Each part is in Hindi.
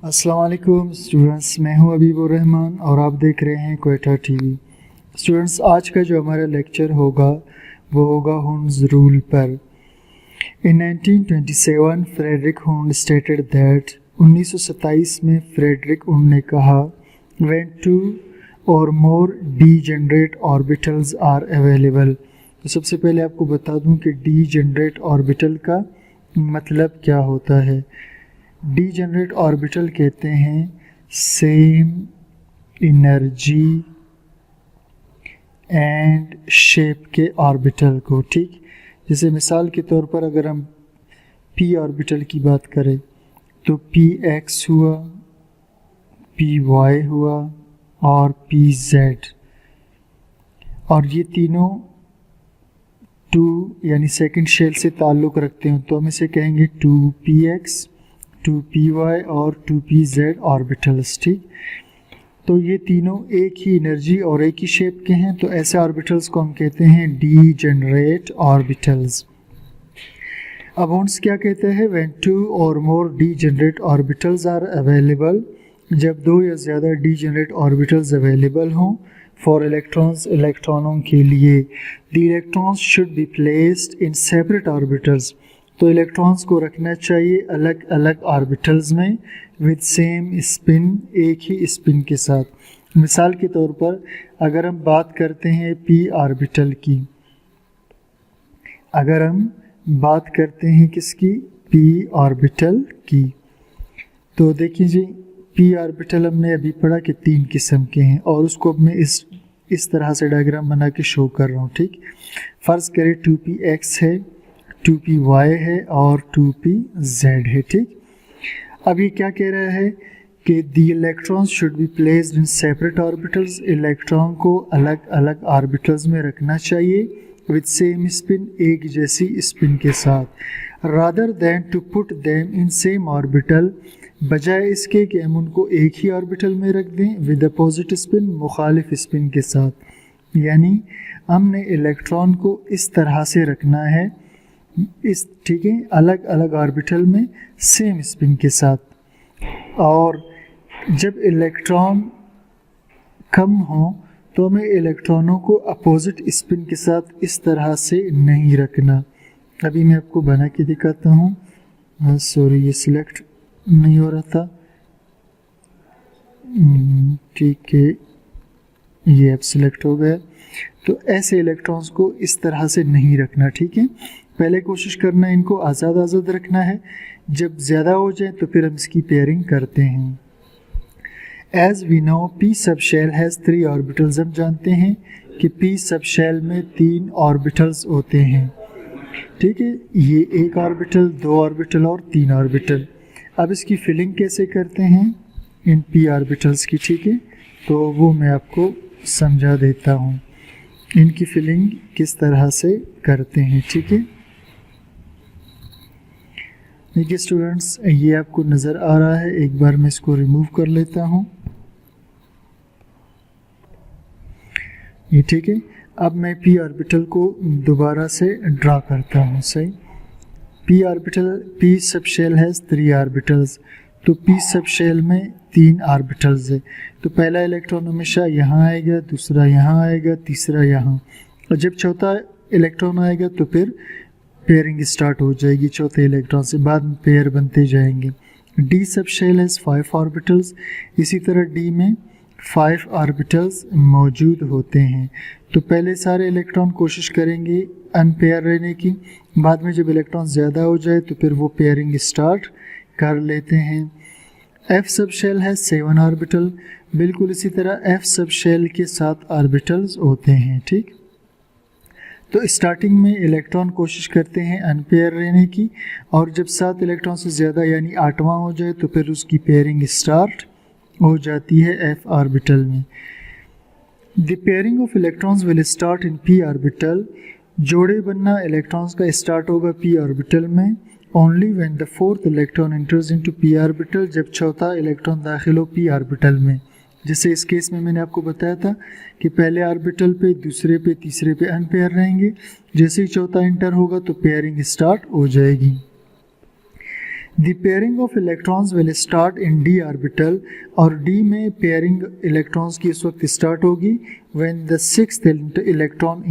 अस्सलाम वालेकुम स्टूडेंट्स, मैं हूं हबीबुर रहमान और आप देख रहे हैं क्वेटा टीवी। स्टूडेंट्स, आज का जो हमारा लेक्चर होगा वो होगा हुंड्स रूल पर। इन 1927 फ्रेडरिक हुंड स्टेटेड दैट 1927 में फ्रेडरिक हुंड ने कहा व्हेन टू और मोर डीजेनरेट ऑर्बिटल्स आर अवेलेबल। तो सबसे पहले आपको बता दूं कि डीजेनरेट ऑर्बिटल का मतलब क्या होता है। डीजेनरेट ऑर्बिटल कहते हैं सेम एनर्जी एंड शेप के ऑर्बिटल को। ठीक, जैसे मिसाल के तौर पर अगर हम पी ऑर्बिटल की बात करें तो पी एक्स हुआ, पी वाई हुआ और पी जेड, और ये तीनों टू यानी सेकंड शेल से ताल्लुक़ रखते हैं तो हम इसे कहेंगे 2px 2py और 2pz ऑर्बिटल्स। ठीक, तो ये तीनों एक ही एनर्जी और एक ही शेप के हैं, तो ऐसे ऑर्बिटल्स को हम कहते हैं डीजेनरेट ऑर्बिटल्स। अब हुंड्स क्या कहते हैं, व्हेन टू और मोर डीजेनरेट ऑर्बिटल्स आर अवेलेबल, जब दो या ज़्यादा डीजेनरेट ऑर्बिटल्स अवेलेबल हों फॉर इलेक्ट्रॉन्स, इलेक्ट्रॉनों के लिए। The electrons should be placed in separate orbitals, तो इलेक्ट्रॉन्स को रखना चाहिए अलग अलग ऑर्बिटल्स में विद सेम स्पिन, एक ही स्पिन के साथ। मिसाल के तौर पर अगर हम बात करते हैं पी ऑर्बिटल की, अगर हम बात करते हैं किसकी, पी ऑर्बिटल की, तो देखिए जी पी ऑर्बिटल हमने अभी पढ़ा कि 3 किस्म के हैं और उसको अब मैं इस तरह से डायग्राम बना के शो कर रहा हूँ। ठीक, फ़र्ज़ करें 2px है, 2py है और 2pz है। ठीक, अब ये क्या कह रहा है कि the electrons should be placed in separate orbitals, electron को अलग अलग ऑर्बिटल्स में रखना चाहिए विद सेम स्पिन, एक जैसी स्पिन के साथ, rather than to put them in same orbital, बजाय इसके कि हम उनको एक ही ऑर्बिटल में रख दें विद अपोजिट स्पिन, मुखालिफ स्पिन के साथ। यानी हमने इलेक्ट्रॉन को इस तरह से रखना है, इस ठीक है, अलग अलग ऑर्बिटल में सेम स्पिन के साथ, और जब इलेक्ट्रॉन कम हो तो हमें इलेक्ट्रॉनों को अपोजिट स्पिन के साथ इस तरह से नहीं रखना। अभी मैं आपको बना के दिखाता हूँ। सॉरी, ये सिलेक्ट नहीं हो रहा था। ठीक है, ये अब सिलेक्ट हो गया। तो ऐसे इलेक्ट्रॉन्स को इस तरह से नहीं रखना। ठीक है, पहले कोशिश करना है इनको आज़ाद आज़ाद रखना है, जब ज़्यादा हो जाए तो फिर हम इसकी पेयरिंग करते हैं। As we know p sub shell has 3 orbitals, हम जानते हैं कि पी सब शेल में 3 ऑर्बिटल्स होते हैं। ठीक है, ये एक ऑर्बिटल, 2 ऑर्बिटल और 3 ऑर्बिटल। अब इसकी फिलिंग कैसे करते हैं इन पी ऑर्बिटल्स की, ठीक है, तो वो मैं आपको समझा देता हूँ इनकी फिलिंग किस तरह से करते हैं। ठीक है, देखिए स्टूडेंट्स, ये आपको नज़र आ रहा है, एक बार मैं इसको रिमूव कर लेता हूँ। ये ठीक है, अब मैं पी ऑर्बिटल को दोबारा से ड्रा करता हूँ। सही, p orbital, p sub shell has 3 orbitals, तो पी सब शेल में 3 ऑर्बिटल्स है, तो पहला इलेक्ट्रॉन हमेशा यहाँ आएगा, दूसरा यहाँ आएगा, तीसरा यहाँ, और जब चौथा इलेक्ट्रॉन आएगा तो फिर पेयरिंग स्टार्ट हो जाएगी चौथे इलेक्ट्रॉन से, बाद में पेयर बनते जाएंगे। डी सब शेल हैज़ 5 ऑर्बिटल्स, इसी तरह डी में 5 ऑर्बिटल्स मौजूद होते हैं, तो पहले सारे इलेक्ट्रॉन कोशिश करेंगे अनपेयर रहने की, बाद में जब इलेक्ट्रॉन ज़्यादा हो जाए तो फिर वो पेयरिंग स्टार्ट कर लेते हैं। एफ सब शेल है 7 ऑर्बिटल, बिल्कुल इसी तरह एफ सब शेल के 7 ऑर्बिटल्स होते हैं। ठीक, तो स्टार्टिंग में इलेक्ट्रॉन कोशिश करते हैं अनपेयर रहने की, और जब 7 इलेक्ट्रॉन से ज़्यादा यानी 8वां हो जाए तो फिर उसकी पेयरिंग स्टार्ट हो जाती है एफ ऑर्बिटल में। The pairing of electrons will start in P orbital, जोड़े बनना इलेक्ट्रॉन्स का स्टार्ट होगा पी ऑर्बिटल में only when the 4th electron enters into P orbital, जब चौथा इलेक्ट्रॉन दाखिल हो पी ऑर्बिटल में। जैसे इस केस में मैंने आपको बताया था कि पहले ऑर्बिटल पे, दूसरे पे, तीसरे पे अनपेयर रहेंगे, जैसे ही चौथा एंटर होगा तो पेयरिंग स्टार्ट हो जाएगी। The pairing of electrons will start in D orbital, और डी में पेयरिंग इलेक्ट्रॉन्स की इस वक्त स्टार्ट होगी when the sixth electron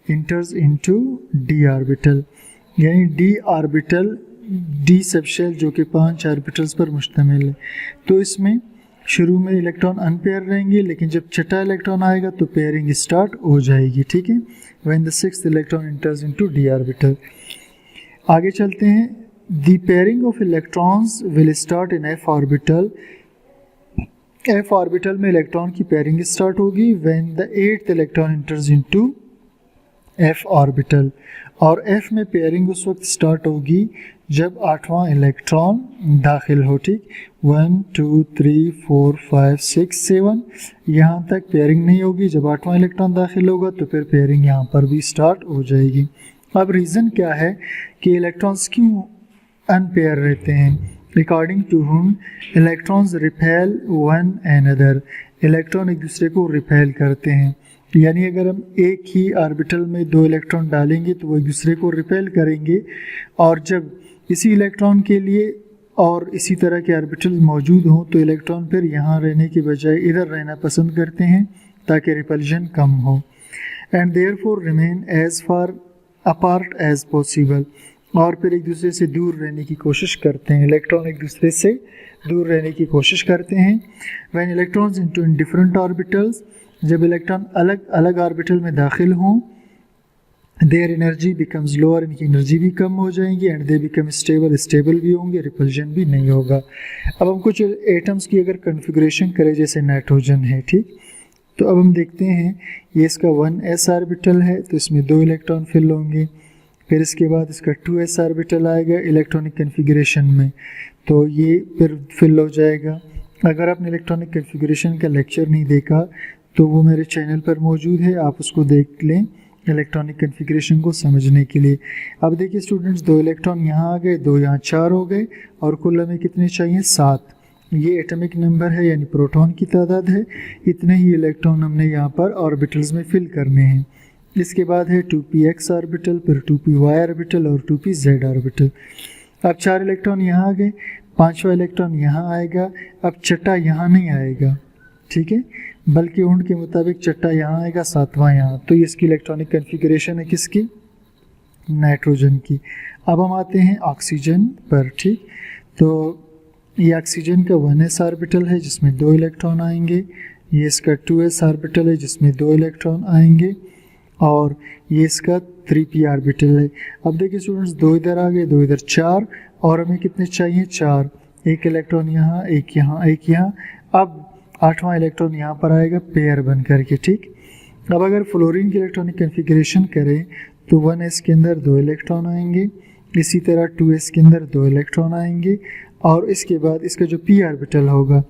इंटर्स into D orbital, यानी डी ऑर्बिटल, डी सबशेल जो कि 5 ऑर्बिटल्स पर मुश्तमिल है। तो इसमें शुरू में इलेक्ट्रॉन अनपेयर रहेंगे, लेकिन जब छठा इलेक्ट्रॉन आएगा तो पेयरिंग स्टार्ट हो जाएगी, ठीक है, when the sixth electron इंटर्स into D orbital. आगे चलते हैं। The pairing of electrons will start in F orbital, F orbital में इलेक्ट्रॉन की पेयरिंग स्टार्ट होगी when the eighth electron इंटर्स into F orbital, और एफ में पेयरिंग उस वक्त स्टार्ट होगी जब 8वां इलेक्ट्रॉन दाखिल हो, ठीक। 1 2 3 4 5 6 7 यहाँ तक पेयरिंग नहीं होगी। जब 8वां इलेक्ट्रॉन दाखिल होगा तो फिर पेयरिंग यहाँ पर भी स्टार्ट हो जाएगी। अब रीज़न क्या है कि इलेक्ट्रॉन्स क्यों अनपेयर रहते हैं? According to Hund electrons repel one another, electron एक दूसरे को रिपेल करते हैं, यानी अगर हम एक ही ऑर्बिटल में 2 इलेक्ट्रॉन डालेंगे तो वो एक दूसरे को रिपेल करेंगे, और जब इसी इलेक्ट्रॉन के लिए और इसी तरह के ऑर्बिटल मौजूद हों तो इलेक्ट्रॉन फिर यहाँ रहने के बजाय इधर रहना पसंद करते हैं ताकि रिपल्शन कम हो, and therefore remain as far apart as possible, और फिर एक दूसरे से दूर रहने की कोशिश करते हैं। इलेक्ट्रॉन एक दूसरे से दूर रहने की कोशिश करते हैं। When electrons into in different orbitals, जब इलेक्ट्रॉन अलग अलग ऑर्बिटल में दाखिल हों, देयर एनर्जी बिकम्स लोअर, इनकी एनर्जी भी कम हो जाएंगी, and they become stable, stable भी होंगे, रिपल्शन भी नहीं होगा। अब हम कुछ एटम्स की अगर कन्फिग्रेशन करें, जैसे नाइट्रोजन है, ठीक, तो अब हम देखते हैं ये इसका 1s ऑर्बिटल है तो इसमें 2 इलेक्ट्रॉन फिल होंगे, फिर इसके बाद इसका 2s ऑर्बिटल आएगा इलेक्ट्रॉनिक कन्फिग्रेशन में, तो ये फिर फिल हो जाएगा। अगर आपने इलेक्ट्रॉनिक कन्फिग्रेशन का लेक्चर नहीं देखा तो वो मेरे चैनल पर मौजूद है, आप उसको देख लें इलेक्ट्रॉनिक कन्फिग्रेशन को समझने के लिए। अब देखिए स्टूडेंट्स, 2 इलेक्ट्रॉन यहाँ आ गए, 2 यहाँ 4 हो गए, और कुल हमें कितने चाहिए? 7। ये एटॉमिक नंबर है, यानी प्रोटॉन की तादाद है। इतने ही इलेक्ट्रॉन हमने यहाँ पर ऑर्बिटल्स में फिल करने हैं। इसके बाद है 2px ऑर्बिटल, फिर 2py ऑर्बिटल और 2pz ऑर्बिटल। अब 4 इलेक्ट्रॉन यहाँ आ गए, 5वां इलेक्ट्रॉन यहाँ आएगा। अब छठा यहाँ नहीं आएगा, ठीक है, बल्कि उन के मुताबिक छठा यहाँ आएगा, 7वां यहाँ। तो ये इसकी इलेक्ट्रॉनिक कन्फिग्रेशन है किसकी? नाइट्रोजन की। अब हम आते हैं ऑक्सीजन पर, ठीक। तो ये ऑक्सीजन का 1s ऑर्बिटल है जिसमें 2 इलेक्ट्रॉन आएंगे, ये इसका 2s ऑर्बिटल है जिसमें 2 इलेक्ट्रॉन आएंगे, और ये इसका 3p ऑर्बिटल है। अब देखिए स्टूडेंट्स, 2 इधर आ गए, 2 इधर, 4, और हमें कितने चाहिए? 4। एक इलेक्ट्रॉन यहाँ, एक यहाँ, एक यहाँ। अब 8वां इलेक्ट्रॉन यहाँ पर आएगा पेयर बन करके, ठीक। अब अगर फ्लोरीन की इलेक्ट्रॉनिक कन्फिग्रेशन करें तो 1s के अंदर 2 इलेक्ट्रॉन आएंगे, इसी तरह 2s के अंदर 2 इलेक्ट्रॉन आएंगे, और इसके बाद इसका जो p ऑर्बिटल होगा,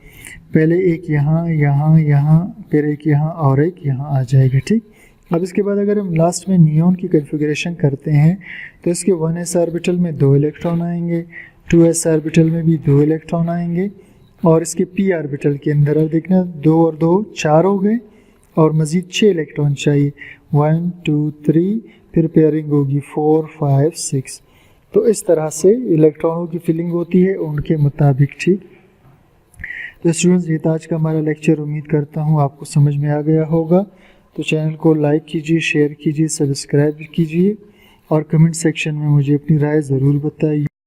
पहले एक यहाँ, यहाँ, यहाँ, फिर एक यहाँ और एक यहाँ आ जाएगा, ठीक। अब इसके बाद अगर हम लास्ट में नियॉन की कन्फिग्रेशन करते हैं तो इसके 1s ऑर्बिटल में 2 इलेक्ट्रॉन आएंगे, 2s ऑर्बिटल में भी 2 इलेक्ट्रॉन आएंगे, और इसके p ऑर्बिटल के अंदर अब देखना 2 और 2 4 हो गए, और मज़ीद 6 इलेक्ट्रॉन चाहिए, 1 2 3, फिर पेयरिंग होगी 4 5 6। तो इस तरह से इलेक्ट्रॉनों की फिलिंग होती है उनके मुताबिक, ठीक। तो स्टूडेंट्स, ये था आज का हमारा लेक्चर। उम्मीद करता हूँ आपको समझ में आ गया होगा। तो चैनल को लाइक कीजिए, शेयर कीजिए, सब्सक्राइब कीजिए, और कमेंट सेक्शन में मुझे अपनी राय ज़रूर बताइए।